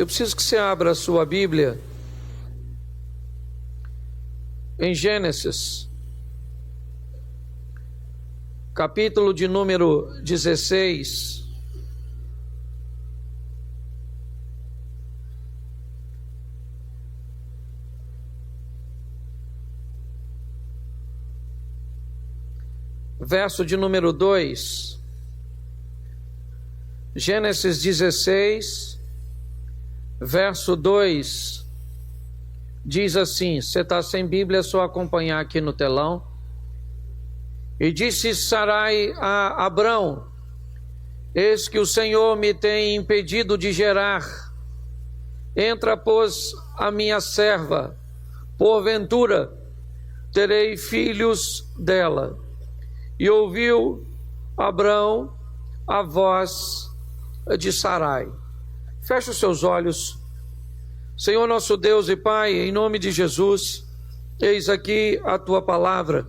Eu preciso que você abra a sua Bíblia em Gênesis, capítulo de número 16. Verso de número 2. Gênesis 16, verso 2, diz assim, você está sem Bíblia, é só acompanhar aqui no telão. E disse Sarai a Abrão: eis que o Senhor me tem impedido de gerar. Entra, pois, a minha serva, porventura terei filhos dela. E ouviu Abrão a voz de Sarai. Feche os seus olhos. Senhor nosso Deus e Pai, em nome de Jesus, eis aqui a tua palavra.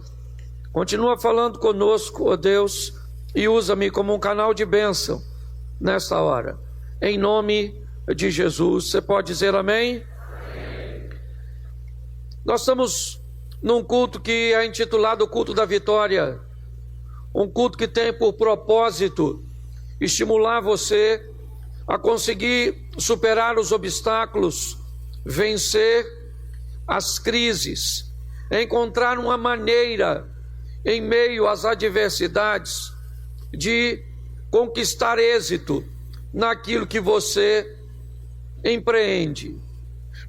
Continua falando conosco, ó Deus, e usa-me como um canal de bênção nesta hora. Em nome de Jesus. Você pode dizer amém? Amém. Nós estamos num culto que é intitulado Culto da Vitória. Um culto que tem por propósito estimular você a conseguir superar os obstáculos, vencer as crises, encontrar uma maneira, em meio às adversidades, de conquistar êxito naquilo que você empreende.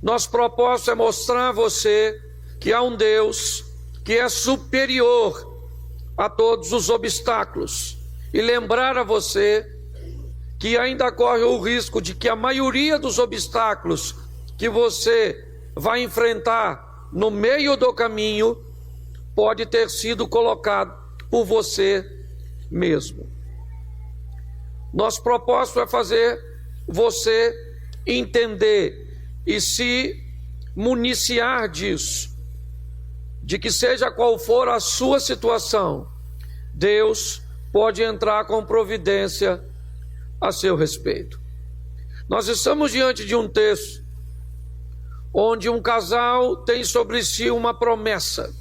Nosso propósito é mostrar a você que há um Deus que é superior a todos os obstáculos, e lembrar a você que ainda corre o risco de que a maioria dos obstáculos que você vai enfrentar no meio do caminho pode ter sido colocado por você mesmo. Nosso propósito é fazer você entender e se municiar disso, de que seja qual for a sua situação, Deus pode entrar com providência a seu respeito. Nós estamos diante de um texto onde um casal tem sobre si uma promessa.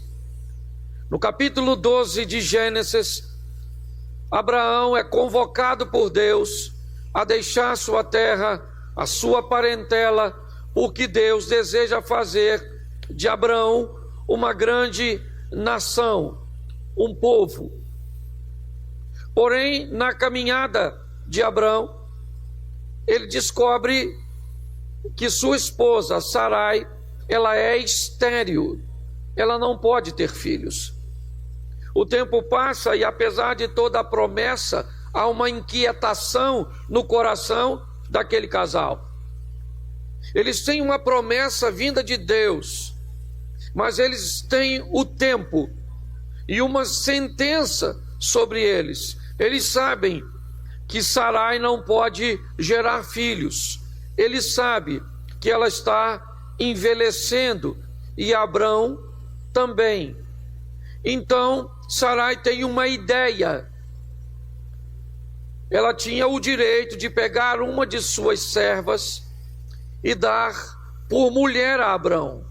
No capítulo 12 de Gênesis, Abraão é convocado por Deus a deixar sua terra, a sua parentela, porque Deus deseja fazer de Abraão uma grande nação, um povo. Porém, na caminhada de Abrão, ele descobre que sua esposa, Sarai, ela é estéril, ela não pode ter filhos. O tempo passa e, apesar de toda a promessa, há uma inquietação no coração daquele casal. Eles têm uma promessa vinda de Deus, mas eles têm o tempo e uma sentença sobre eles. Eles sabem que Sarai não pode gerar filhos. Ele sabe que ela está envelhecendo e Abrão também. Então Sarai tem uma ideia. Ela tinha o direito de pegar uma de suas servas e dar por mulher a Abrão.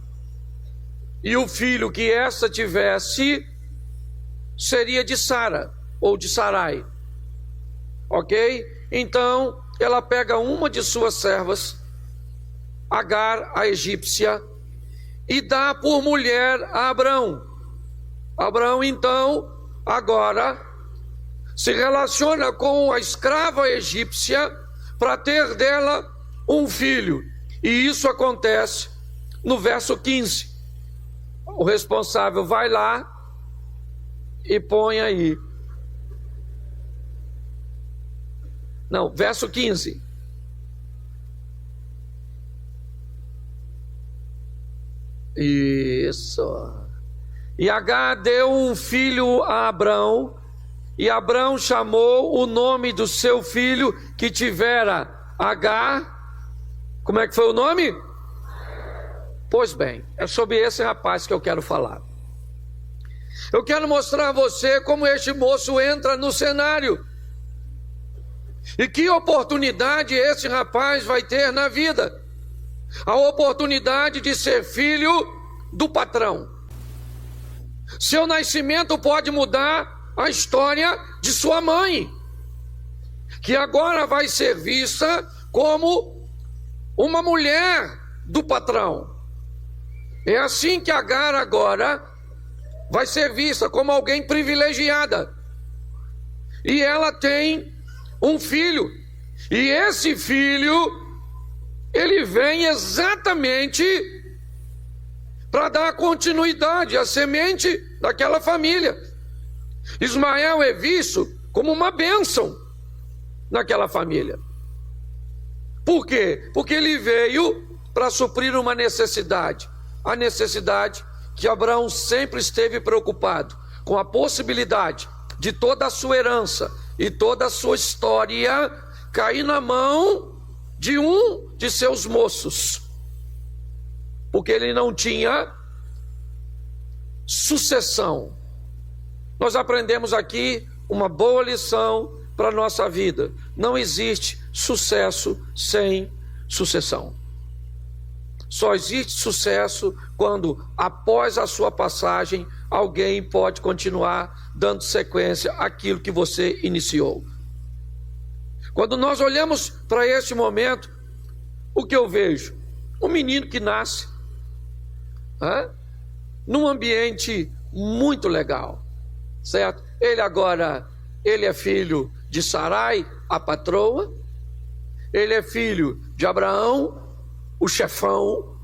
E o filho que essa tivesse seria de Sara ou de Sarai. Ok? Então ela pega uma de suas servas, Agar, a egípcia, e dá por mulher a Abrão. Abrão então agora se relaciona com a escrava egípcia para ter dela um filho. E isso acontece no verso 15. O responsável vai lá e põe aí. Não, verso 15. Isso. E Agar deu um filho a Abrão, e Abrão chamou o nome do seu filho que tivera Agar. Como é que foi o nome? Pois bem, é sobre esse rapaz que eu quero falar. Eu quero mostrar a você como este moço entra no cenário. E que oportunidade esse rapaz vai ter na vida. a oportunidade de ser filho do patrão. Seu nascimento pode mudar a história de sua mãe, que agora vai ser vista como uma mulher do patrão. É assim que Agar agora vai ser vista como alguém privilegiada. E ela tem um filho. E esse filho, ele vem exatamente para dar continuidade à semente daquela família. Ismael é visto como uma bênção naquela família. Por quê? Porque ele veio para suprir uma necessidade. A necessidade que Abraão sempre esteve preocupado com a possibilidade de toda a sua herança e toda a sua história cair na mão de um de seus moços, porque ele não tinha sucessão. Nós aprendemos aqui uma boa lição para a nossa vida: não existe sucesso sem sucessão. Só existe sucesso quando, após a sua passagem, alguém pode continuar dando sequência àquilo que você iniciou. Quando nós olhamos para esse momento, o que eu vejo? Um menino que nasce num ambiente muito legal, certo? Ele é filho de Sarai, a patroa. Ele é filho de Abraão, o chefão,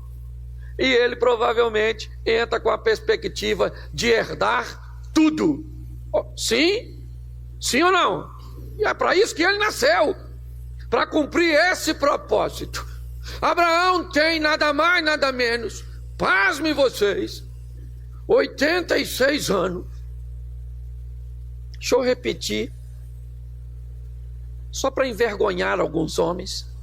e ele provavelmente entra com a perspectiva de herdar tudo. Sim? Sim ou não? E é para isso que ele nasceu, para cumprir esse propósito. Abraão tem nada mais, nada menos, pasmem vocês, 86 anos. Deixa eu repetir, só para envergonhar alguns homens.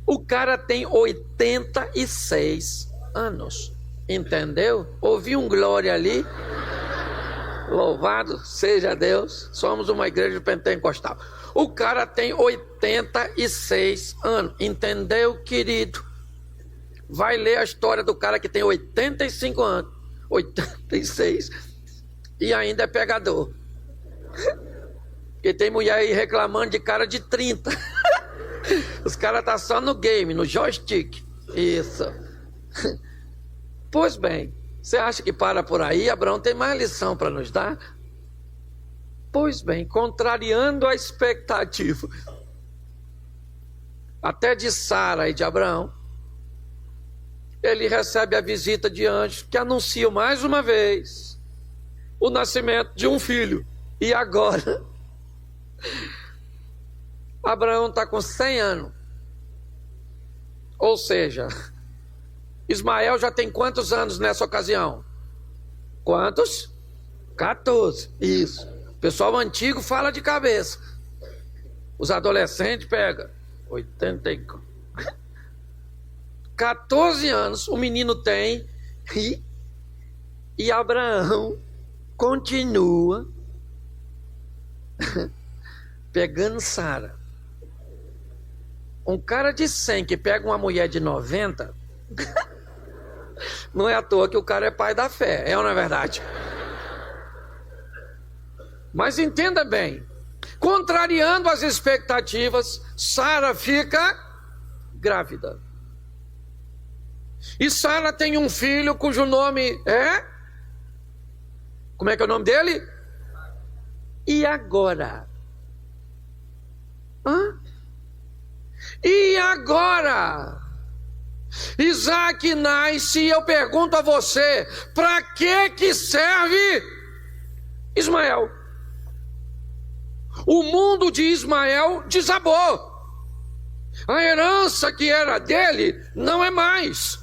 O cara tem 86 anos, entendeu? Ouvi um glória ali. Louvado seja Deus, somos uma igreja pentecostal. O cara tem 86 anos, entendeu, querido? Vai ler a história do cara que tem 85 anos, 86, e ainda é pegador. Porque tem mulher aí reclamando de cara de 30. Os caras estão só no game, no joystick. Isso. Pois bem, você acha que para por aí? Abraão tem mais lição para nos dar? Pois bem, contrariando a expectativa até de Sara e de Abraão, ele recebe a visita de anjos que anunciam mais uma vez o nascimento de um filho. E agora Abraão está com 100 anos. Ou seja, Ismael já tem quantos anos nessa ocasião? Quantos? 14. Isso. O pessoal antigo fala de cabeça. Os adolescentes pegam 84. 14 anos o menino tem e Abraão continua pegando Sara. Um cara de 100 que pega uma mulher de 90, não é à toa que o cara é pai da fé, é ou não é verdade? Mas entenda bem, contrariando as expectativas, Sara fica grávida. E Sara tem um filho cujo nome é... Como é que é o nome dele? E agora? E agora? Isaac nasce e eu pergunto a você, para que serve Ismael? O mundo de Ismael desabou. A herança que era dele não é mais.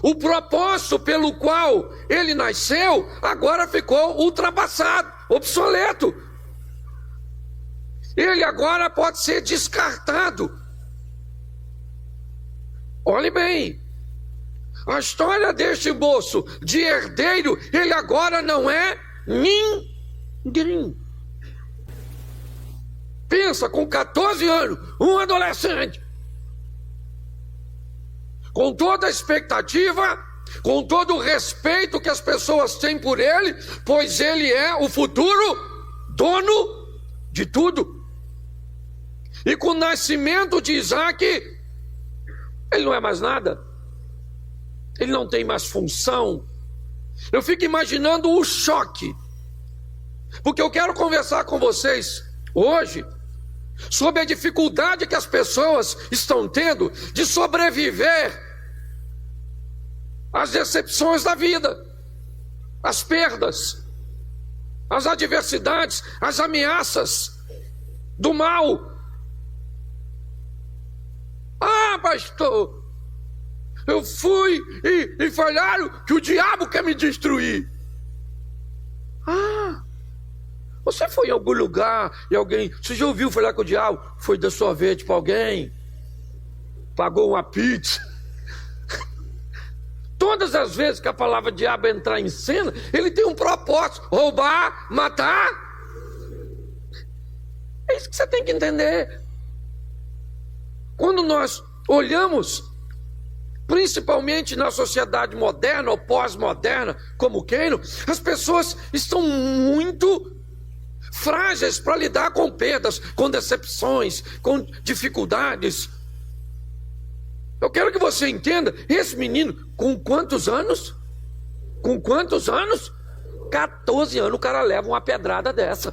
O propósito pelo qual ele nasceu agora ficou ultrapassado, obsoleto. Ele agora pode ser descartado. Olhe bem, a história deste moço de herdeiro, ele agora não é ninguém. Pensa, com 14 anos, um adolescente. com toda a expectativa, com todo o respeito que as pessoas têm por ele, pois ele é o futuro dono de tudo. E com o nascimento de Isaac, ele não é mais nada, ele não tem mais função. Eu fico imaginando o choque, porque eu quero conversar com vocês hoje sobre a dificuldade que as pessoas estão tendo de sobreviver às decepções da vida, às perdas, às adversidades, às ameaças do mal. Ah, pastor, eu fui e falaram que o diabo quer me destruir. Ah, você foi em algum lugar e alguém, você já ouviu falar que o diabo foi dar sorvete para alguém? Pagou uma pizza? Todas as vezes que a palavra diabo entrar em cena, ele tem um propósito: roubar, matar. É isso que você tem que entender. Quando nós olhamos, principalmente na sociedade moderna ou pós-moderna, como queiram, as pessoas estão muito frágeis para lidar com perdas, com decepções, com dificuldades. Eu quero que você entenda, esse menino, com quantos anos? Com quantos anos? 14 anos o cara leva uma pedrada dessa.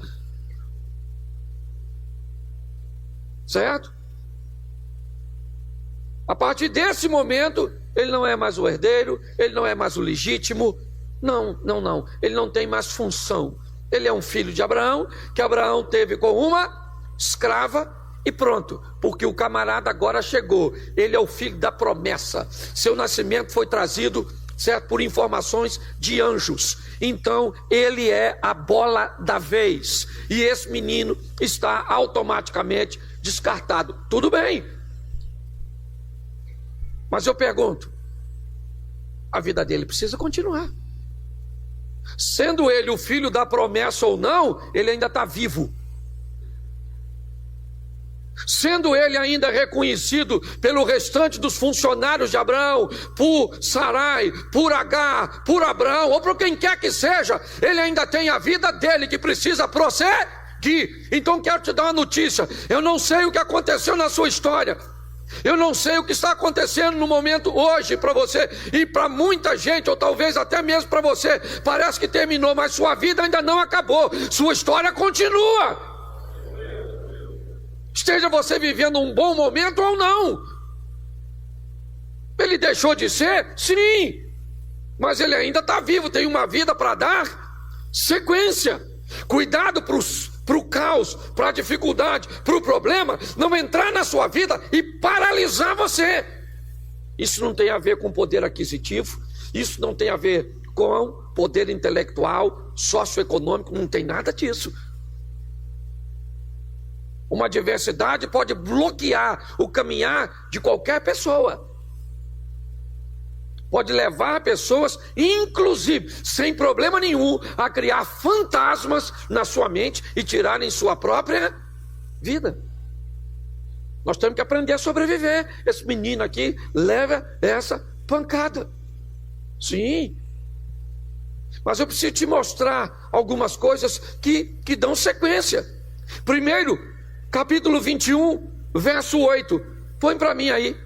Certo? A partir desse momento, ele não é mais o herdeiro, ele não é mais o legítimo. Não. Ele não tem mais função. Ele é um filho de Abraão, que Abraão teve com uma escrava e pronto, porque o camarada agora chegou. Ele é o filho da promessa. Seu nascimento foi trazido, certo, por informações de anjos. Então ele é a bola da vez, e esse menino está automaticamente descartado. Tudo bem, mas eu pergunto, a vida dele precisa continuar. Sendo ele o filho da promessa ou não, ele ainda está vivo. Sendo ele ainda reconhecido pelo restante dos funcionários de Abraão, por Sarai, por Agar, por Abraão, ou por quem quer que seja, ele ainda tem a vida dele que precisa prosseguir. Então quero te dar uma notícia: eu não sei o que aconteceu na sua história, eu não sei o que está acontecendo no momento hoje para você, e para muita gente, ou talvez até mesmo para você, parece que terminou, mas sua vida ainda não acabou, sua história continua. Esteja você vivendo um bom momento ou não. Ele deixou de ser? Sim, mas ele ainda está vivo, tem uma vida para dar sequência. Cuidado para o caos, para a dificuldade, para o problema não entrar na sua vida e paralisar você. Isso não tem a ver com poder aquisitivo, isso não tem a ver com poder intelectual, socioeconômico, não tem nada disso. Uma adversidade pode bloquear o caminhar de qualquer pessoa. Pode levar pessoas, inclusive, sem problema nenhum, a criar fantasmas na sua mente e tirarem sua própria vida. Nós temos que aprender a sobreviver. Esse menino aqui leva essa pancada. Sim. Mas eu preciso te mostrar algumas coisas que dão sequência. Primeiro, capítulo 21, verso 8. Põe para mim aí.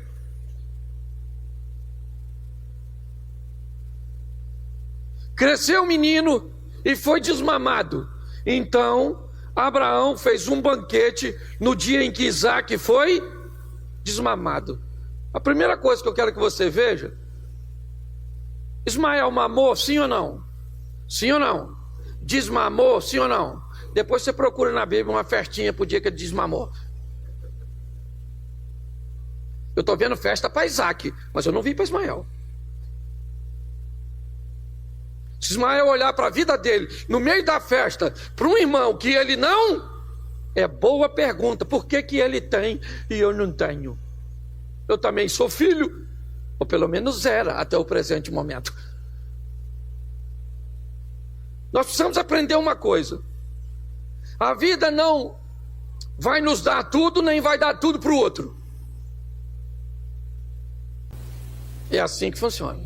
Cresceu o menino e foi desmamado. Então Abraão fez um banquete no dia em que Isaac foi desmamado. A primeira coisa que eu quero que você veja: Ismael mamou, sim ou não? Sim ou não? Desmamou, sim ou não? Depois você procura na Bíblia uma festinha para o dia que ele desmamou. Eu estou vendo festa para Isaac, mas eu não vi para Ismael. Se Ismael olhar para a vida dele, no meio da festa, para um irmão que ele não... É boa pergunta, por que ele tem e eu não tenho? Eu também sou filho, ou pelo menos era até o presente momento. Nós precisamos aprender uma coisa: a vida não vai nos dar tudo, nem vai dar tudo para o outro. É assim que funciona.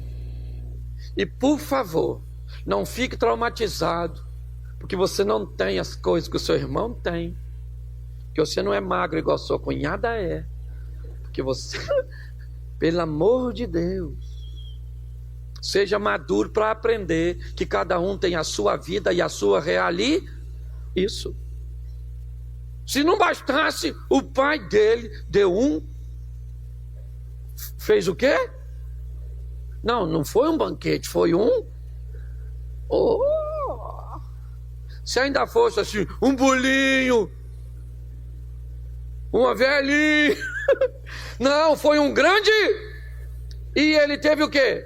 E por favor, não fique traumatizado, porque você não tem as coisas que o seu irmão tem, que você não é magro igual sua cunhada é, porque você, pelo amor de Deus, seja maduro para aprender que cada um tem a sua vida e a sua realidade. Isso. Se não bastasse, o pai dele deu fez o quê? Não foi um banquete, foi se ainda fosse assim, um bolinho, uma velhinha, não, foi um grande, e ele teve o quê?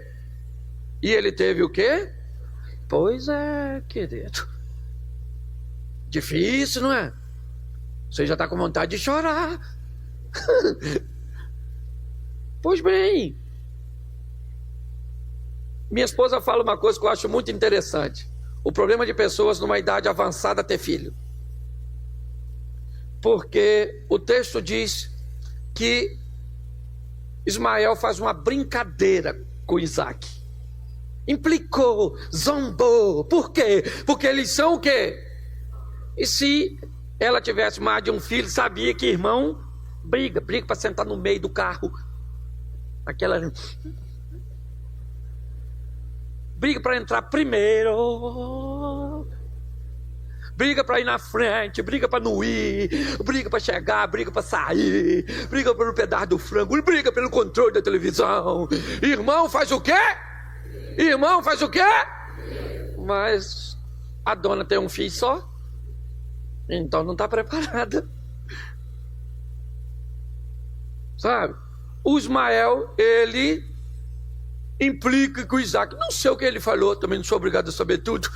Pois é, querido, difícil, não é? Você já está com vontade de chorar. Pois bem, minha esposa fala uma coisa que eu acho muito interessante: o problema de pessoas numa idade avançada ter filho. Porque o texto diz que Ismael faz uma brincadeira com Isaac. Implicou, zombou. Por quê? Porque eles são o quê? E se ela tivesse mais de um filho, sabia que irmão briga para sentar no meio do carro. Briga para entrar primeiro, briga para ir na frente, briga para não ir, briga para chegar, briga para sair, briga pelo pedaço do frango, briga pelo controle da televisão. Irmão faz o quê? Mas a dona tem um filho só, então não está preparada. Sabe? O Ismael, ele implica com o Isaac. Não sei o que ele falou, também não sou obrigado a saber tudo.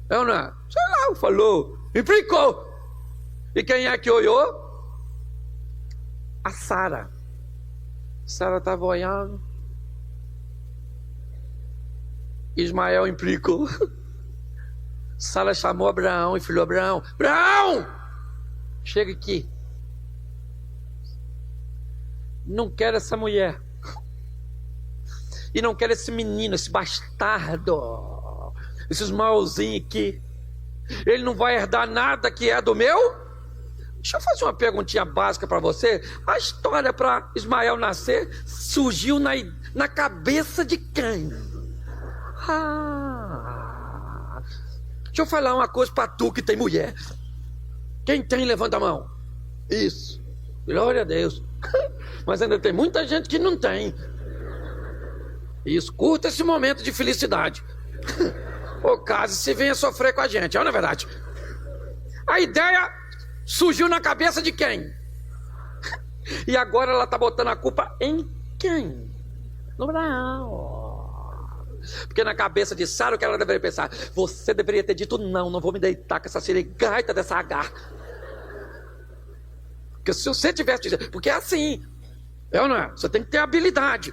É ou não é? Sei lá, falou, implicou. E quem é que olhou? A Sara. Sara estava olhando. Ismael implicou. Sara chamou Abraão e falou: Abraão, chega aqui. Não quero essa mulher. E não quero esse menino, esse bastardo, esses mauzinhos aqui. Ele não vai herdar nada que é do meu. Deixa eu fazer uma perguntinha básica para você. A história para Ismael nascer surgiu na cabeça de quem? Deixa eu falar uma coisa para tu que tem mulher. Quem tem, levanta a mão. Isso, glória a Deus. Mas ainda tem muita gente que não tem. Isso, curta esse momento de felicidade. Ou caso se venha sofrer com a gente, é ou não é verdade? A ideia surgiu na cabeça de quem? E agora ela está botando a culpa em quem? No Abraão. Porque na cabeça de Sara, o que ela deveria pensar? Você deveria ter dito não vou me deitar com essa sirigaita dessa Agar. Porque se você tivesse dito, porque é assim, é ou não é? Você tem que ter habilidade.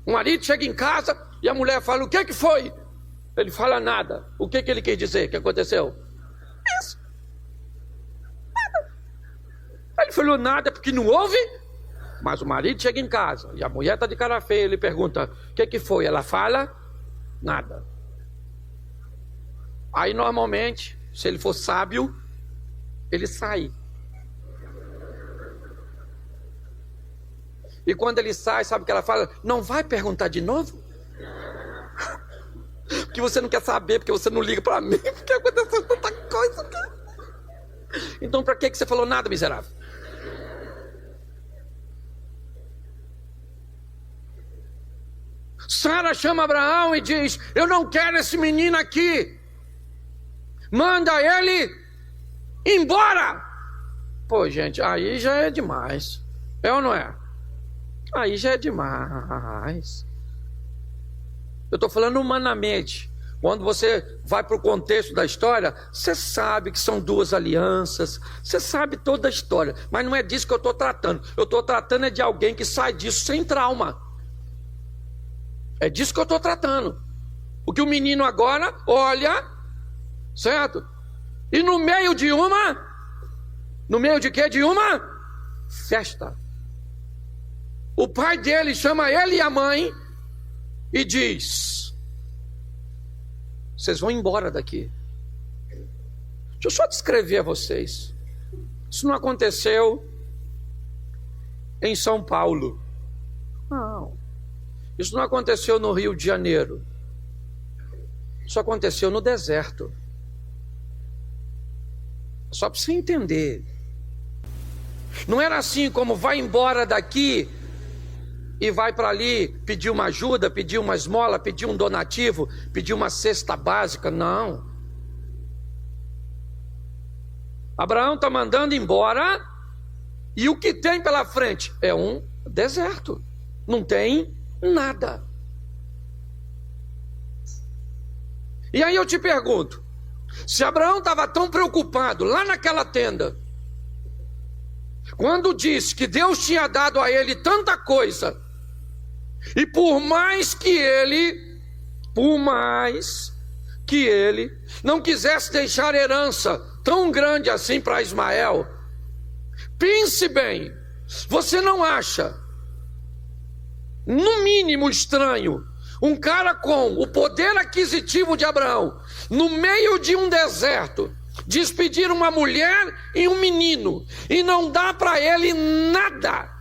O marido chega em casa e a mulher fala: o que foi? Ele fala nada. O que ele quis dizer? O que aconteceu? Isso. Nada. Ele falou nada porque não houve. Mas o marido chega em casa e a mulher está de cara feia. Ele pergunta: o que foi? Ela fala nada. Aí normalmente, se ele for sábio, ele sai. E quando ele sai, sabe o que ela fala? Não vai perguntar de novo? Porque você não quer saber, porque você não liga para mim, porque aconteceu tanta coisa aqui. Então para que você falou nada, miserável? Sara chama Abraão e diz: eu não quero esse menino aqui. Manda ele embora. Pô, gente, aí já é demais. É ou não é? Aí já é demais. Eu estou falando humanamente. Quando você vai para o contexto da história, você sabe que são duas alianças, você sabe toda a história, mas não é disso que eu estou tratando. Eu estou tratando de alguém que sai disso sem trauma. É disso que eu estou tratando. Porque o menino agora olha, certo? E no meio de quê? De uma festa. o pai dele chama ele e a mãe e diz: vocês vão embora daqui. Deixa eu só descrever a vocês. Isso não aconteceu em São Paulo. Não. Isso não aconteceu no Rio de Janeiro. Isso aconteceu no deserto. Só para você entender. Não era assim como vai embora daqui e vai para ali pedir uma ajuda, pedir uma esmola, pedir um donativo, pedir uma cesta básica. Não. Abraão está mandando embora e o que tem pela frente é um deserto. Não tem nada. E aí eu te pergunto, se Abraão estava tão preocupado lá naquela tenda, quando disse que Deus tinha dado a ele tanta coisa, e por mais que ele não quisesse deixar herança tão grande assim para Ismael, pense bem, você não acha no mínimo estranho um cara com o poder aquisitivo de Abraão, no meio de um deserto, despedir uma mulher e um menino, e não dá para ele nada,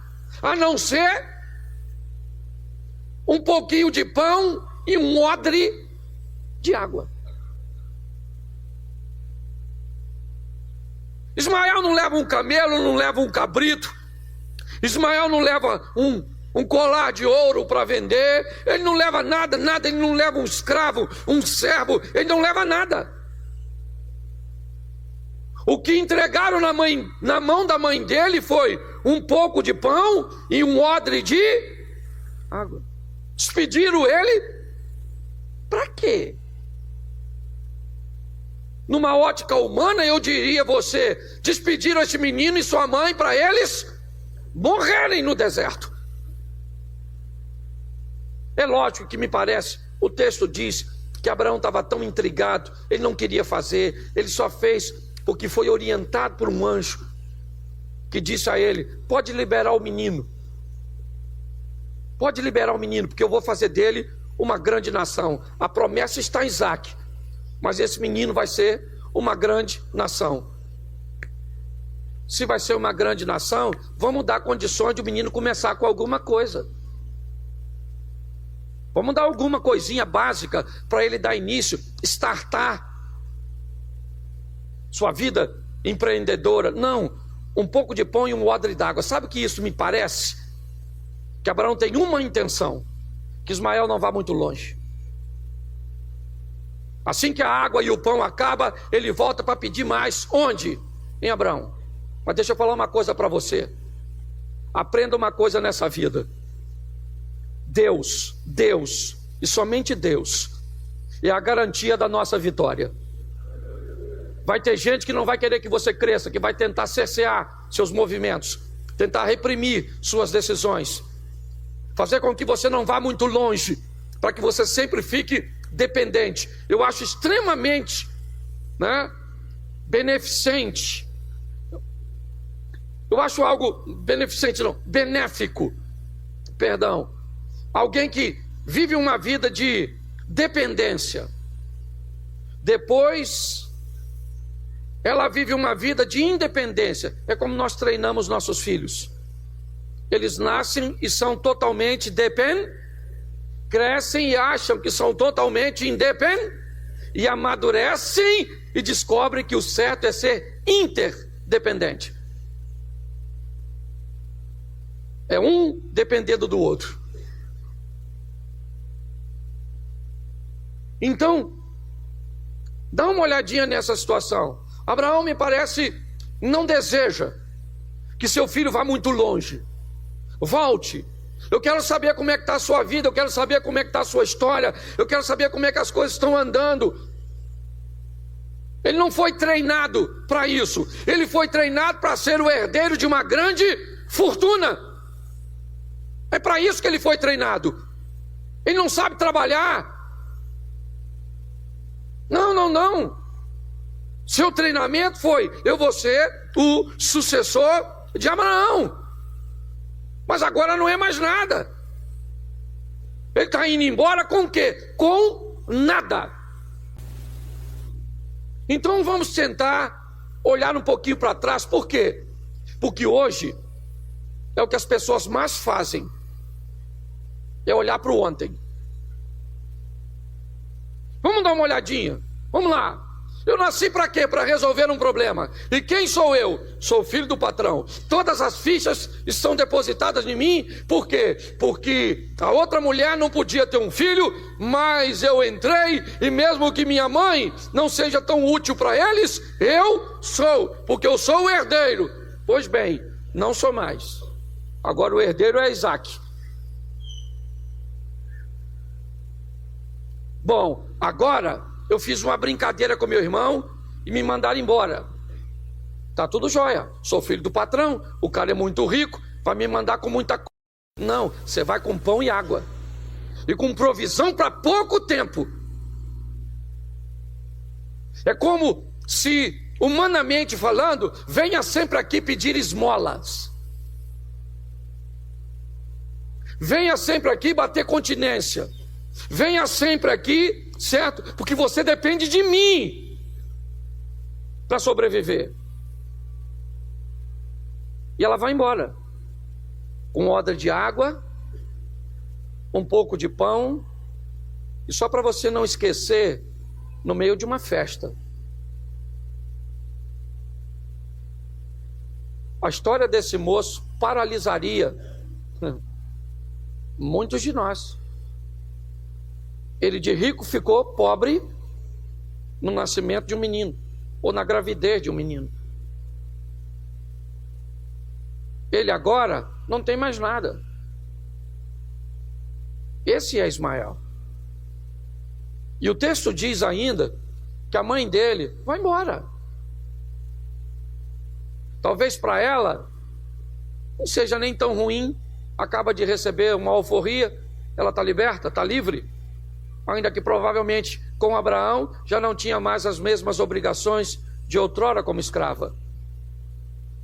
a não ser um pouquinho de pão e um odre de água? Ismael não leva um camelo, não leva um cabrito. Ismael não leva um colar de ouro para vender. Ele não leva nada, ele não leva um escravo, um servo, ele não leva nada. O que entregaram na mão da mãe dele foi um pouco de pão e um odre de água. Despediram ele para quê? Numa ótica humana, eu diria você, despediram esse menino e sua mãe para eles morrerem no deserto. É lógico que me parece, o texto diz que Abraão estava tão intrigado, ele não queria fazer, ele só fez porque foi orientado por um anjo que disse a ele: pode liberar o menino, porque eu vou fazer dele uma grande nação. A promessa está em Isaac, mas esse menino vai ser uma grande nação. Se vai ser uma grande nação, vamos dar condições de o menino começar com alguma coisa. Vamos dar alguma coisinha básica para ele dar início, startar sua vida empreendedora. Não, um pouco de pão e um odre d'água. Sabe o que isso me parece? Que Abraão tem uma intenção: que Ismael não vá muito longe. Assim que a água e o pão acabam, ele volta para pedir mais. Onde? Em Abraão. Mas deixa eu falar uma coisa para você. Aprenda uma coisa nessa vida. Deus e somente Deus é a garantia da nossa vitória. Vai ter gente que não vai querer que você cresça, que vai tentar cercear seus movimentos, tentar reprimir suas decisões, fazer com que você não vá muito longe, para que você sempre fique dependente. Eu acho extremamente beneficente. Eu acho algo benéfico. Alguém que vive uma vida de dependência, depois ela vive uma vida de independência. É como nós treinamos nossos filhos. Eles nascem e são totalmente dependentes, crescem e acham que são totalmente independentes, e amadurecem e descobrem que o certo é ser interdependente. É um dependendo do outro. Então, dá uma olhadinha nessa situação. Abraão, me parece, não deseja que seu filho vá muito longe. Volte. Eu quero saber como é que está a sua vida, eu quero saber como é que está a sua história, eu quero saber como é que as coisas estão andando. Ele não foi treinado para isso. Ele foi treinado para ser o herdeiro de uma grande fortuna. É para isso que ele foi treinado. Ele não sabe trabalhar. Não. Seu treinamento foi: eu vou ser o sucessor de Abraão. Mas agora não é mais nada. Ele está indo embora com o quê? Com nada. Então vamos tentar olhar um pouquinho para trás. Por quê? Porque hoje é o que as pessoas mais fazem. É olhar para o ontem. Vamos dar uma olhadinha. Vamos lá. Eu nasci para quê? Para resolver um problema. E quem sou eu? Sou filho do patrão. Todas as fichas estão depositadas em mim. Por quê? Porque a outra mulher não podia ter um filho, mas eu entrei, e mesmo que minha mãe não seja tão útil para eles, eu sou, porque eu sou o herdeiro. Pois bem, não sou mais. Agora o herdeiro é Isaac. Bom, agora eu fiz uma brincadeira com meu irmão e me mandaram embora. Tá tudo jóia. Sou filho do patrão, o cara é muito rico, vai me mandar com muita coisa. Não, você vai com pão e água. E com provisão para pouco tempo. É como se, humanamente falando, venha sempre aqui pedir esmolas. Venha sempre aqui bater continência. Venha sempre aqui, certo? Porque você depende de mim para sobreviver. E ela vai embora com odra de água, um pouco de pão, e só para você não esquecer, no meio de uma festa. A história desse moço paralisaria muitos de nós. Ele de rico ficou pobre no nascimento de um menino, ou na gravidez de um menino. Ele agora não tem mais nada. Esse é Ismael. E o texto diz ainda que a mãe dele vai embora. Talvez para ela não seja nem tão ruim, acaba de receber uma alforria, ela está liberta, está livre. Ainda que provavelmente com Abraão já não tinha mais as mesmas obrigações de outrora como escrava.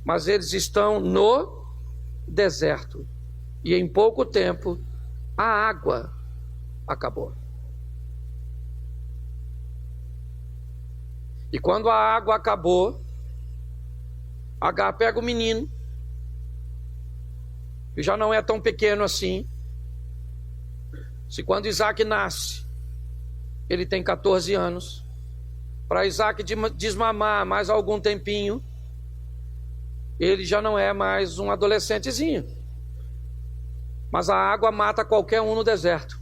Mas eles estão no deserto. E em pouco tempo a água acabou. E quando a água acabou, Agar pega o menino, que já não é tão pequeno assim. Se quando Isaac nasce, ele tem 14 anos. Para Isaac desmamar mais algum tempinho, ele já não é mais um adolescentezinho. Mas a água mata qualquer um no deserto.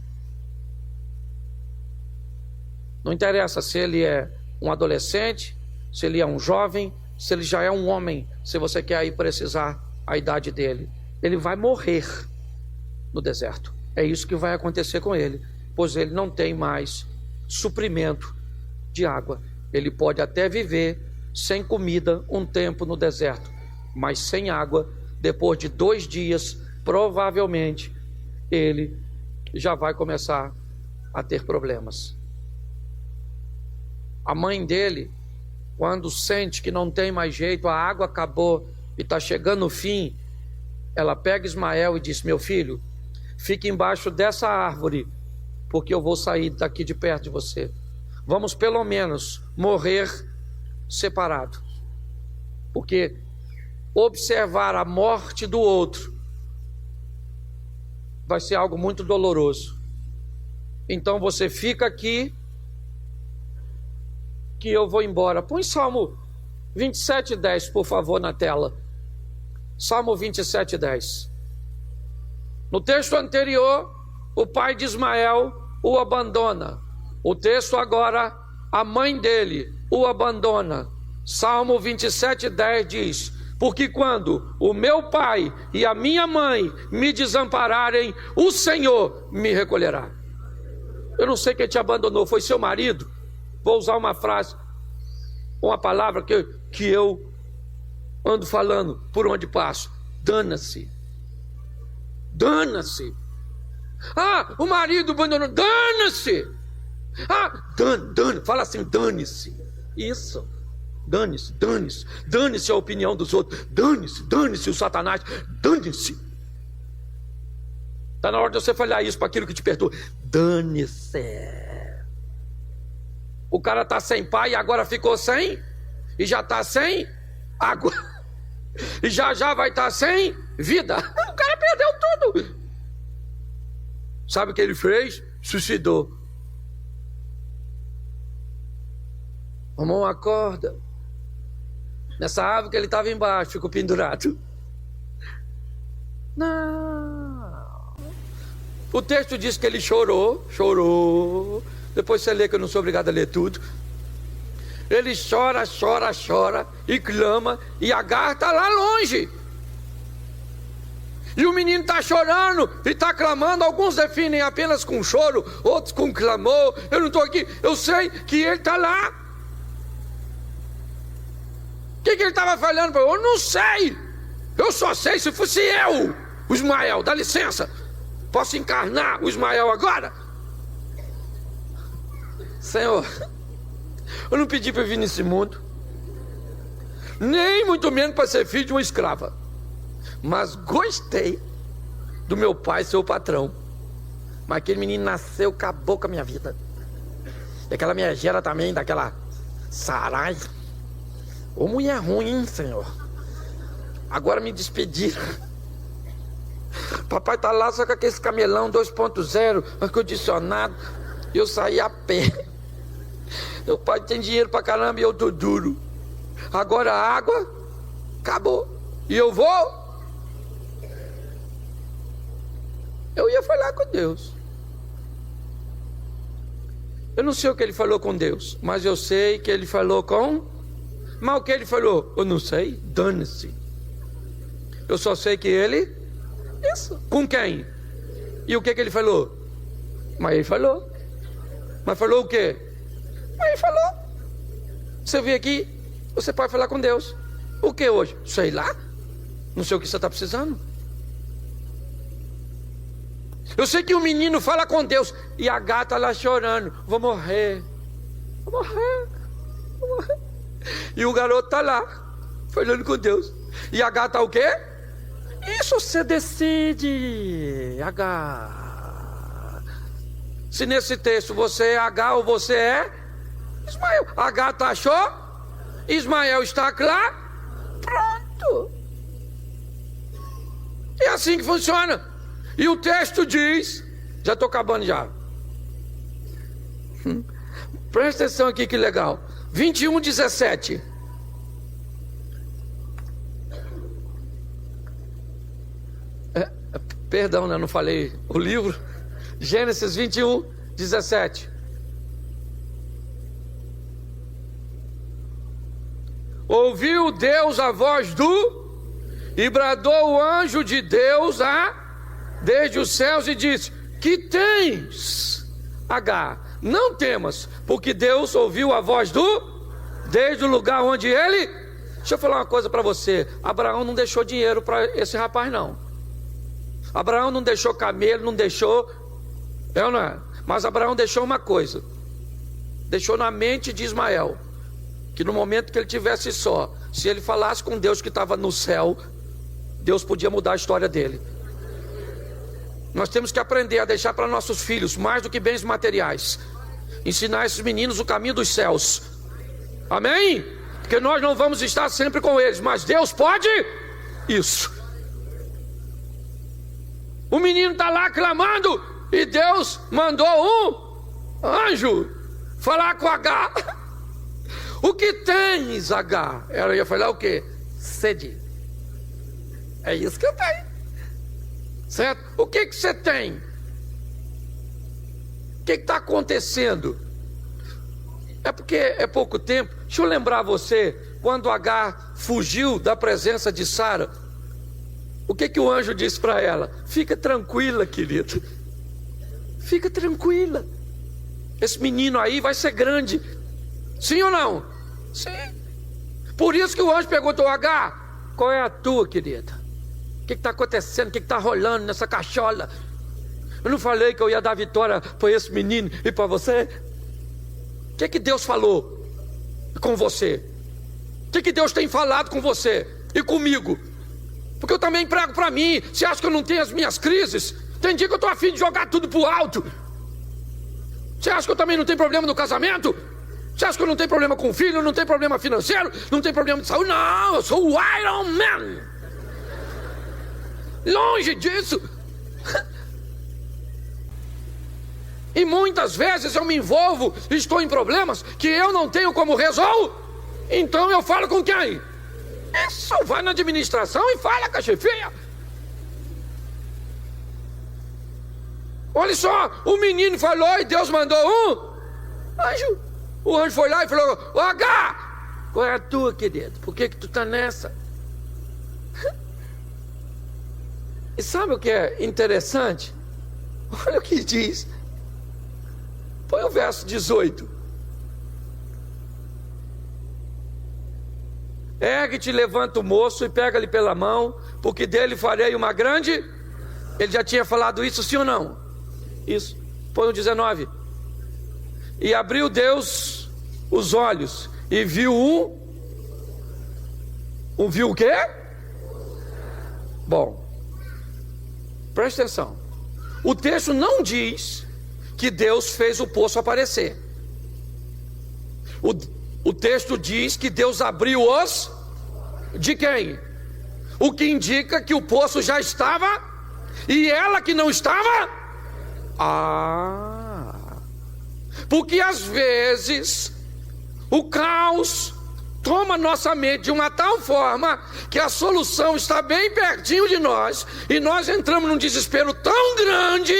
Não interessa se ele é um adolescente, se ele é um jovem, se ele já é um homem. Se você quer aí precisar a idade dele, ele vai morrer no deserto. É isso que vai acontecer com ele, pois ele não tem mais suprimento de água. Ele pode até viver sem comida um tempo no deserto, mas sem água, depois de 2 dias, provavelmente ele já vai começar a ter problemas. A mãe dele, quando sente que não tem mais jeito, a água acabou e está chegando o fim, ela pega Ismael e diz: meu filho, fique embaixo dessa árvore, porque eu vou sair daqui de perto de você. Vamos pelo menos morrer separado. Porque observar a morte do outro vai ser algo muito doloroso. Então você fica aqui, que eu vou embora. Põe Salmo 27:10, por favor, na tela. Salmo 27:10. No texto anterior, o pai de Ismael o abandona. O texto agora, a mãe dele o abandona. Salmo 27:10 diz: porque quando o meu pai e a minha mãe me desampararem, o Senhor me recolherá. Eu não sei quem te abandonou, foi seu marido? Vou usar uma frase, uma palavra que eu ando falando por onde passo: dana-se. Dana-se. Ah, o marido abandonou, dana-se. Ah, fala assim, dane-se. Isso, dane-se a opinião dos outros, dane-se o Satanás, dane-se. Está na hora de você falar isso para aquilo que te perturba. Dane-se. O cara está sem pai e agora ficou sem. E já está sem água. E já vai estar sem vida. O cara perdeu tudo. Sabe o que ele fez? Suicidou. Arrumou uma corda. Nessa árvore que ele estava embaixo, ficou pendurado. Não. O texto diz que ele chorou. Depois você lê, que eu não sou obrigado a ler tudo. Ele chora e clama, e Agar está lá longe. E o menino está chorando e está clamando. Alguns definem apenas com choro, outros com clamor. Eu não estou aqui, eu sei que ele está lá. O que ele estava falando? Eu não sei. Eu só sei se fosse eu, o Ismael. Dá licença, posso encarnar o Ismael agora? Senhor, eu não pedi para vir nesse mundo, nem muito menos para ser filho de uma escrava, mas gostei do meu pai ser o patrão. Mas aquele menino nasceu, acabou com a minha vida. E aquela minha gera também, daquela Sarai. Ô mulher ruim, hein, Senhor? Agora me despediram. Papai tá lá só com aquele camelão 2.0, ar-condicionado. Eu saí a pé. Meu pai tem dinheiro pra caramba e eu tô duro. Agora a água acabou. E eu vou. Eu ia falar com Deus. Eu não sei o que ele falou com Deus, mas eu sei que ele falou com... Mas o que ele falou? Eu não sei, dane-se. Eu só sei que ele... Isso. Com quem? E o que ele falou? Mas ele falou. Mas falou o quê? Mas ele falou. Você veio aqui, você pode falar com Deus. O que hoje? Sei lá. Não sei o que você está precisando. Eu sei que o menino fala com Deus e a gata lá chorando. Vou morrer. E o garoto está lá, falando com Deus. E a gata o quê? Isso você decide, H. Se nesse texto você é H ou você é Ismael. A gata achou, Ismael está lá, pronto. É assim que funciona. E o texto diz, já estou acabando já. Presta atenção aqui que legal. 21:17. Perdão, né? Não falei o livro. Gênesis 21:17. Ouviu Deus a voz do, e bradou o anjo de Deus desde os céus e disse: que tens, Agar? Não temas, porque Deus ouviu a voz desde o lugar onde ele... Deixa eu falar uma coisa para você. Abraão não deixou dinheiro para esse rapaz, não. Abraão não deixou camelo, não deixou... Eu não é. Mas Abraão deixou uma coisa. Deixou na mente de Ismael, que no momento que ele tivesse só, se ele falasse com Deus que estava no céu, Deus podia mudar a história dele. Nós temos que aprender a deixar para nossos filhos mais do que bens materiais. Ensinar esses meninos o caminho dos céus. Amém? Porque nós não vamos estar sempre com eles, mas Deus pode isso. O menino está lá clamando e Deus mandou um anjo falar com Agar. O que tens, Agar? Ela ia falar o quê? Sede. É isso que eu tenho. Certo? O que você tem? O que está acontecendo? É porque é pouco tempo. Deixa eu lembrar você, quando Agar fugiu da presença de Sara, o que o anjo disse para ela? Fica tranquila, querida. Fica tranquila. Esse menino aí vai ser grande. Sim ou não? Sim. Por isso que o anjo perguntou: Agar, qual é a tua, querida? O que está acontecendo? O que está rolando nessa cachola? Eu não falei que eu ia dar vitória para esse menino e para você? O que Deus falou com você? O que Deus tem falado com você e comigo? Porque eu também prego para mim. Você acha que eu não tenho as minhas crises? Tem dia que eu estou a fim de jogar tudo pro alto. Você acha que eu também não tenho problema no casamento? Você acha que eu não tenho problema com o filho? Não tenho problema financeiro? Não tenho problema de saúde? Não, eu sou o Iron Man. Longe disso. E muitas vezes eu me envolvo, estou em problemas que eu não tenho como resolver. Então eu falo com quem? É só vai na administração e fala com a chefia. Olha só, o menino falou e Deus mandou anjo. O anjo foi lá e falou: ô H, qual é a tua, querido? Por que tu tá nessa? E sabe o que é interessante? Olha o que diz. Põe o verso 18. Ergue-te, levanta o moço e pega-lhe pela mão, porque dele farei uma grande... Ele já tinha falado isso, sim ou não? Isso. Põe o 19. E abriu Deus os olhos e viu viu o quê? Bom, presta atenção. O texto não diz que Deus fez o poço aparecer. O texto diz que Deus abriu os... De quem? O que indica que o poço já estava e ela que não estava. Porque às vezes o caos toma nossa mente de uma tal forma que a solução está bem pertinho de nós e nós entramos num desespero tão grande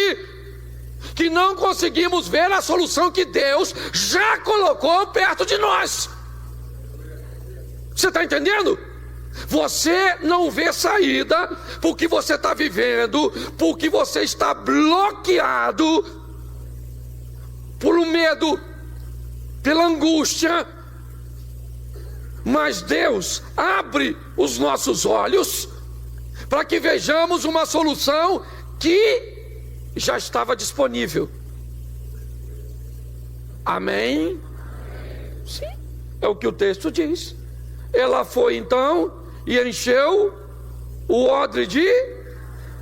que não conseguimos ver a solução que Deus já colocou perto de nós. Você está entendendo? Você não vê saída porque você está vivendo, porque você está bloqueado pelo medo, pela angústia. Mas Deus abre os nossos olhos para que vejamos uma solução que já estava disponível. Amém? Sim, é o que o texto diz. Ela foi então e encheu o odre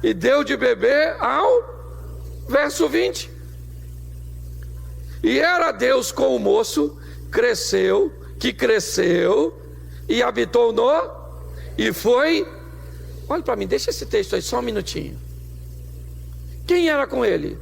e deu de beber ao verso 20. E era Deus com o moço, cresceu e habitou e foi. Olha para mim, deixa esse texto aí só um minutinho. Quem era com ele?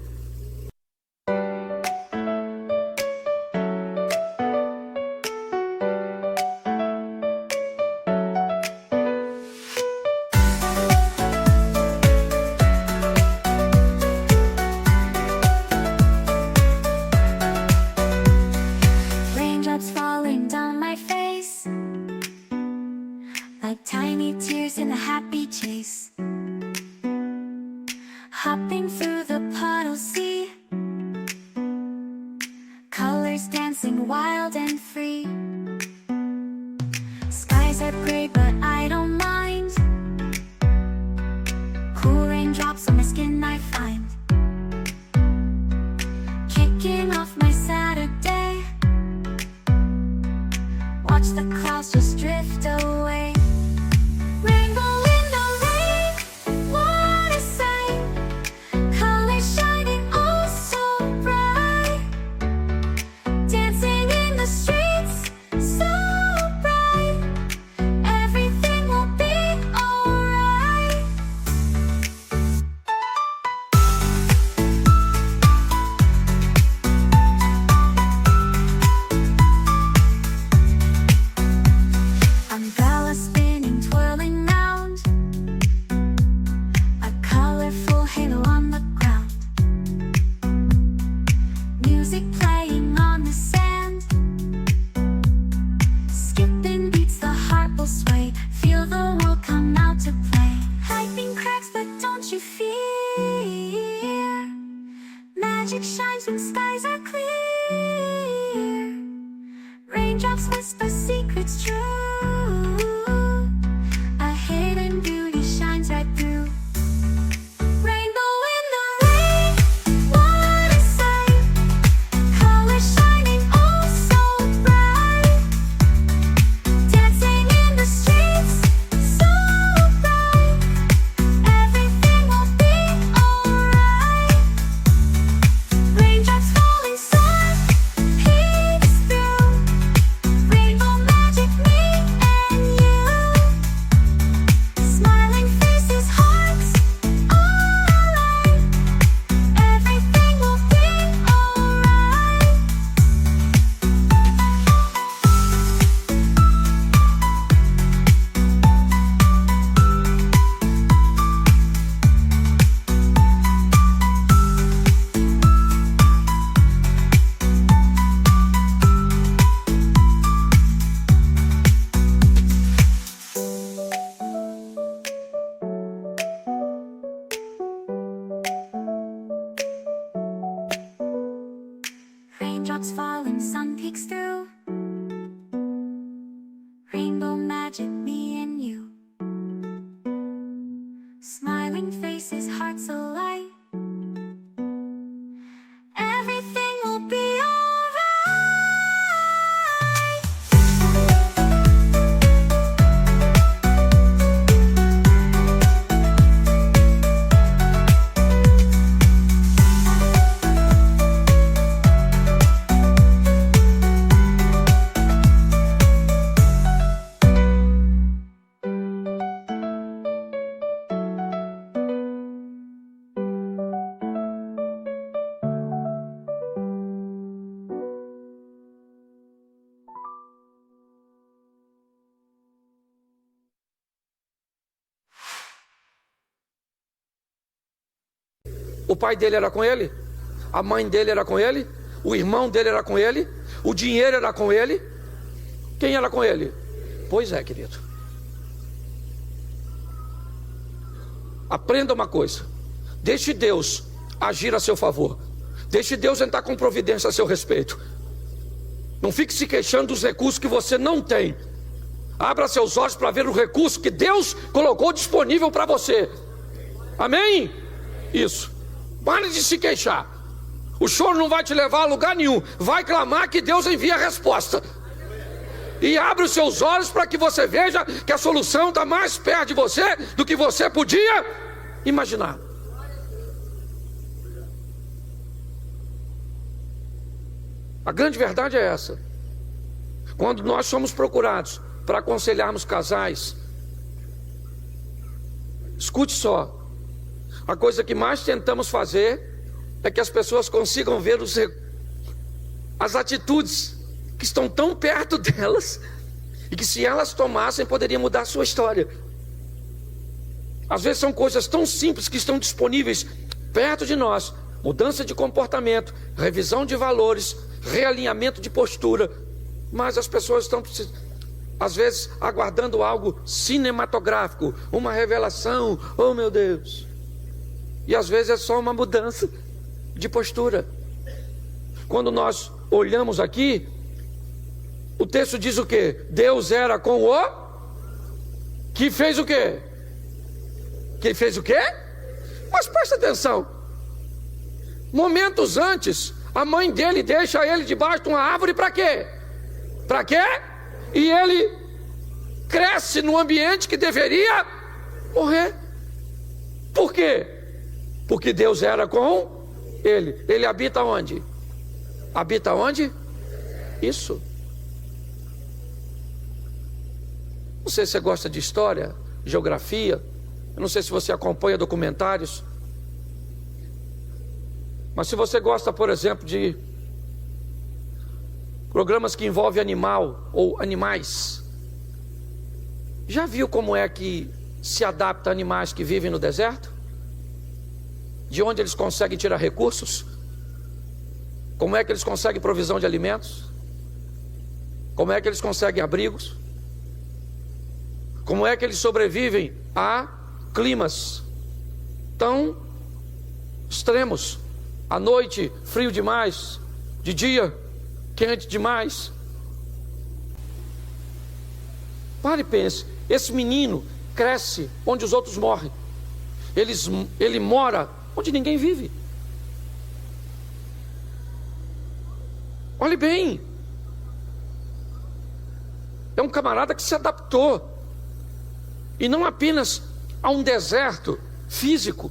Raindrops falling, sun peeks through. Rainbow magic, me and you. Smiling faces, hearts alight. Everything will be alright. O pai dele era com ele, a mãe dele era com ele, o irmão dele era com ele, o dinheiro era com ele. Quem era com ele? Pois é, querido. Aprenda uma coisa: deixe Deus agir a seu favor, deixe Deus entrar com providência a seu respeito. Não fique se queixando dos recursos que você não tem. Abra seus olhos para ver o recurso que Deus colocou disponível para você. Amém? Isso. Pare de se queixar. O choro não vai te levar a lugar nenhum. Vai clamar que Deus envia a resposta. E abre os seus olhos para que você veja que a solução está mais perto de você do que você podia imaginar. A grande verdade é essa. Quando nós somos procurados para aconselharmos casais, escute só. A coisa que mais tentamos fazer é que as pessoas consigam ver as atitudes que estão tão perto delas e que, se elas tomassem, poderia mudar a sua história. Às vezes são coisas tão simples que estão disponíveis perto de nós: mudança de comportamento, revisão de valores, realinhamento de postura. Mas as pessoas estão, às vezes, aguardando algo cinematográfico, uma revelação. Oh, meu Deus! E às vezes é só uma mudança de postura. Quando nós olhamos aqui, o texto diz o quê? Deus era com o que fez o quê? Que fez o quê? Mas presta atenção. Momentos antes, a mãe dele deixa ele debaixo de uma árvore para quê? Para quê? E ele cresce num ambiente que deveria morrer. Por quê? Porque Deus era com ele. Ele habita onde? Habita onde? Isso. Não sei se você gosta de história, geografia. Eu não sei se você acompanha documentários. Mas se você gosta, por exemplo, de programas que envolvem animal ou animais, já viu como é que se adapta a animais que vivem no deserto? De onde eles conseguem tirar recursos? Como é que eles conseguem provisão de alimentos? Como é que eles conseguem abrigos? Como é que eles sobrevivem a climas tão extremos? À noite, frio demais. De dia, quente demais. Pare e pense. Esse menino cresce onde os outros morrem. Ele mora onde ninguém vive. Olhe bem. É um camarada que se adaptou. E não apenas a um deserto físico.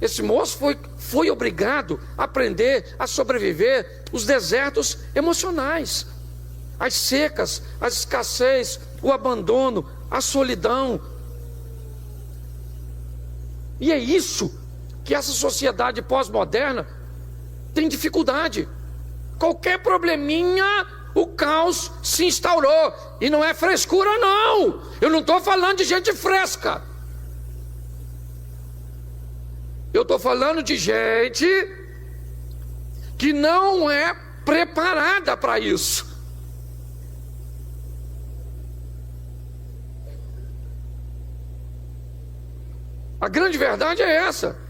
Esse moço foi obrigado a aprender a sobreviver os desertos emocionais, as secas, a escassez, o abandono, a solidão. E é isso que essa sociedade pós-moderna tem dificuldade. Qualquer probleminha, o caos se instaurou. E não é frescura, não. Eu não estou falando de gente fresca. Eu estou falando de gente que não é preparada para isso. A grande verdade é essa.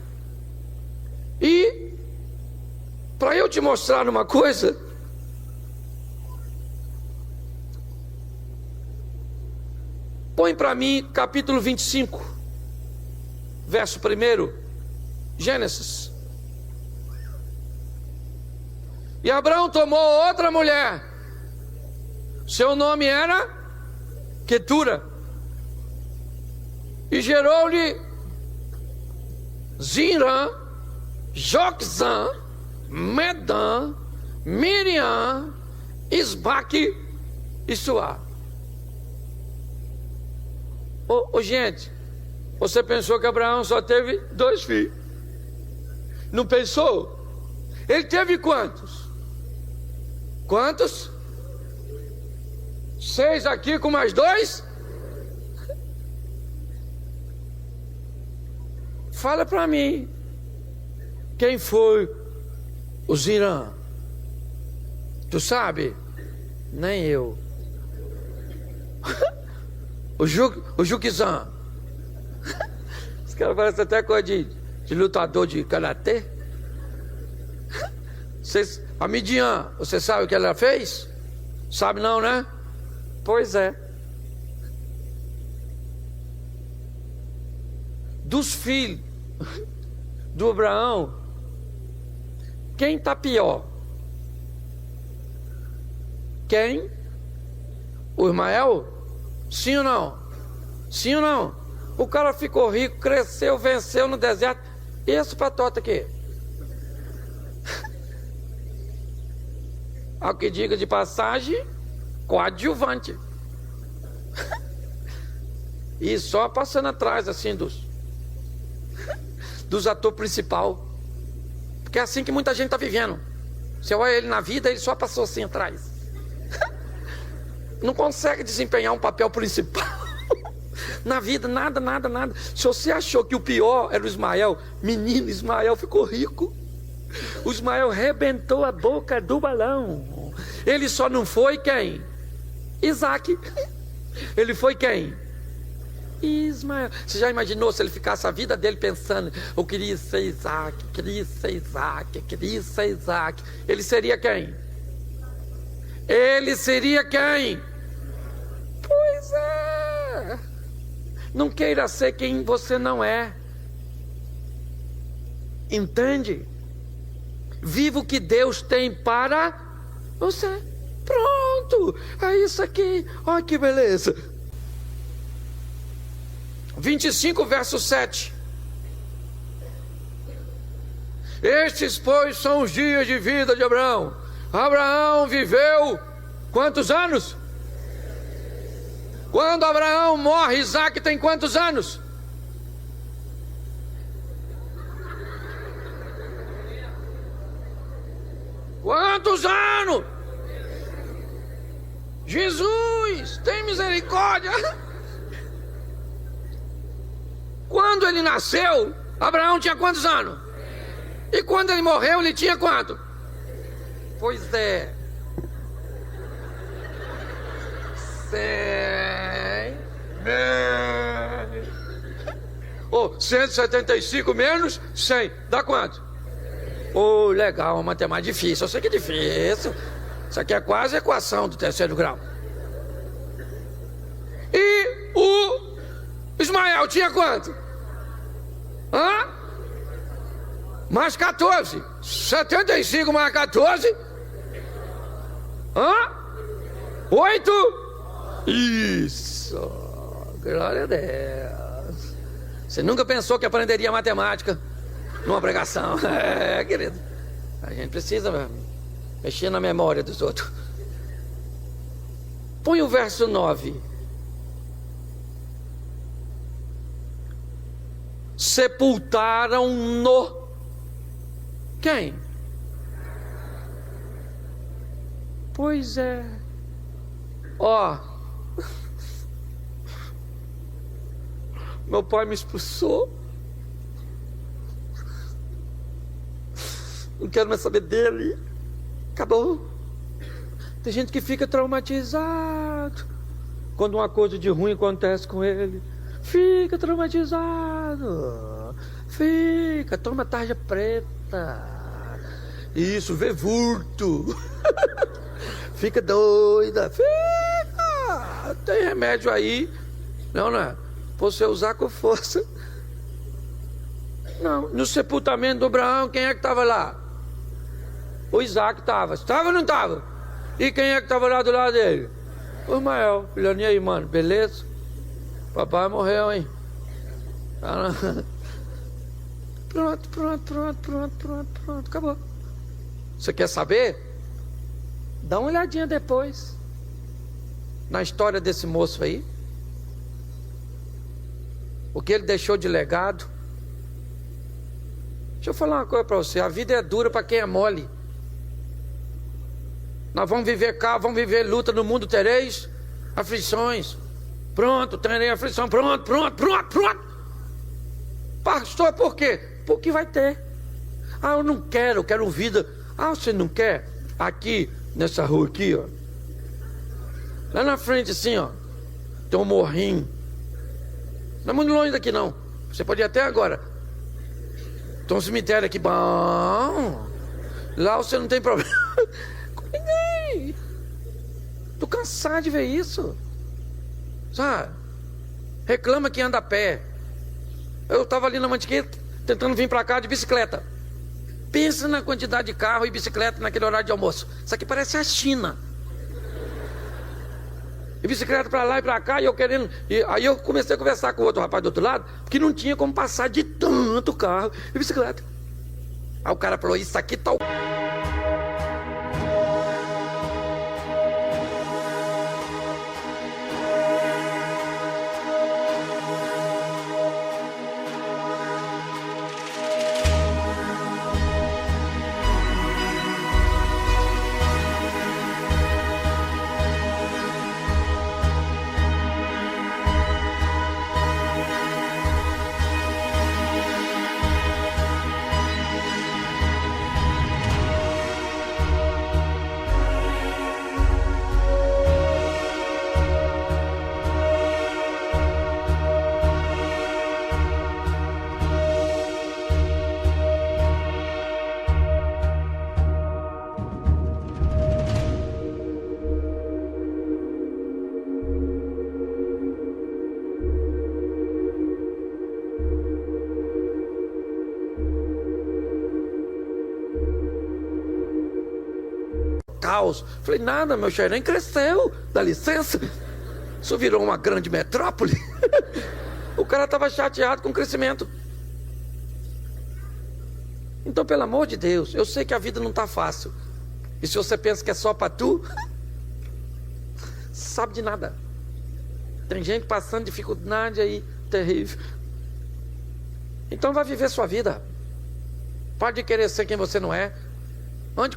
E Para eu te mostrar uma coisa, põe para mim capítulo 25, verso 1, Gênesis. E Abraão tomou outra mulher, seu nome era Quetura, e gerou-lhe Zimrã, Joquzã, Medã, Miriam, Isbaque e Suá. Gente, você pensou que Abraão só teve 2 filhos? Não pensou? Ele teve quantos? Quantos? 6 aqui com mais 2? Fala para mim, quem foi o Zimrã? Tu sabe? Nem eu. O Juquizã. Os caras parecem até coisa de lutador de karatê. A Midian, você sabe o que ela fez? Sabe não, né? Pois é. Dos filhos do Abraão, quem está pior? Quem? O Ismael? Sim ou não? Sim ou não? O cara ficou rico, cresceu, venceu no deserto. E esse patota aqui? Ao que diga de passagem, coadjuvante. E só passando atrás assim dos atores principal. Porque é assim que muita gente está vivendo. Você olha ele na vida, ele só passou assim atrás. Não consegue desempenhar um papel principal. Na vida, nada. Se você achou que o pior era o Ismael, menino, Ismael ficou rico. O Ismael rebentou a boca do balão. Ele só não foi quem? Isaac. Ele foi quem? Ismael. Você já imaginou se ele ficasse a vida dele pensando: eu queria ser Isaac, queria ser Isaac, queria ser Isaac. Ele seria quem? Ele seria quem? Pois é. Não queira ser quem você não é. Entende? Viva o que Deus tem para você. Pronto. É isso aqui. Olha que beleza. 25, verso 7. Estes, pois, são os dias de vida de Abraão. Abraão viveu quantos anos? Quando Abraão morre, Isaac tem quantos anos? Quantos anos? Jesus, tem misericórdia. Quando ele nasceu, Abraão tinha quantos anos? E quando ele morreu, ele tinha quanto? Pois é. 175 menos 100, dá quanto? Legal, uma matemática difícil. Eu sei que é difícil. Isso aqui é quase a equação do 3º grau. E o Ismael tinha quanto? Mais 14. 75 mais 14. 8. Isso. Glória a Deus. Você nunca pensou que aprenderia matemática numa pregação? É, querido. A gente precisa mexer na memória dos outros. Põe o verso 9. Sepultaram-no. Quem? Pois é. Meu pai me expulsou. Não quero mais saber dele. Acabou. Tem gente que fica traumatizado quando uma coisa de ruim acontece com ele. Fica traumatizado. Toma tarja preta. Isso, vê vulto. Fica doida. Fica. Tem remédio aí. Não é? Pra você usar com força. Não. No sepultamento do Abraão, quem é que estava lá? O Isaac estava. Estava ou não estava? E quem é que estava lá do lado dele? O Ismael. Filhão, e aí, mano? Beleza? Papai morreu, hein? Pronto. Acabou. Você quer saber? Dá uma olhadinha depois na história desse moço aí. O que ele deixou de legado. Deixa eu falar uma coisa para você. A vida é dura para quem é mole. Nós vamos viver cá, vamos viver luta, no mundo tereis aflições. Pronto, terei aflição, pronto. Pastor, por quê? Porque vai ter. Ah, eu quero vida. Ah, você não quer? Aqui, nessa rua aqui, ó. Lá na frente assim, ó. Tem um morrinho. Não é muito longe daqui não. Você pode ir até agora. Tem um cemitério aqui, bom. Lá você não tem problema com ninguém. Tô cansado de ver isso. Sabe? Reclama que anda a pé. Eu tava ali na Mantiqueta, tentando vir pra cá de bicicleta. Pensa na quantidade de carro e bicicleta naquele horário de almoço. Isso aqui parece a China. E bicicleta pra lá e pra cá, e eu querendo. E aí eu comecei a conversar com o outro rapaz do outro lado, porque não tinha como passar de tanto carro e bicicleta. Aí o cara falou: isso aqui tá o... caos. Falei: nada, meu xerém cresceu, dá licença. Isso virou uma grande metrópole. O cara estava chateado com o crescimento. Então, pelo amor de Deus, eu sei que a vida não está fácil. E se você pensa que é só para tu, sabe de nada. Tem gente passando dificuldade aí, terrível. Então vai viver sua vida. Pode querer ser quem você não é. Onde...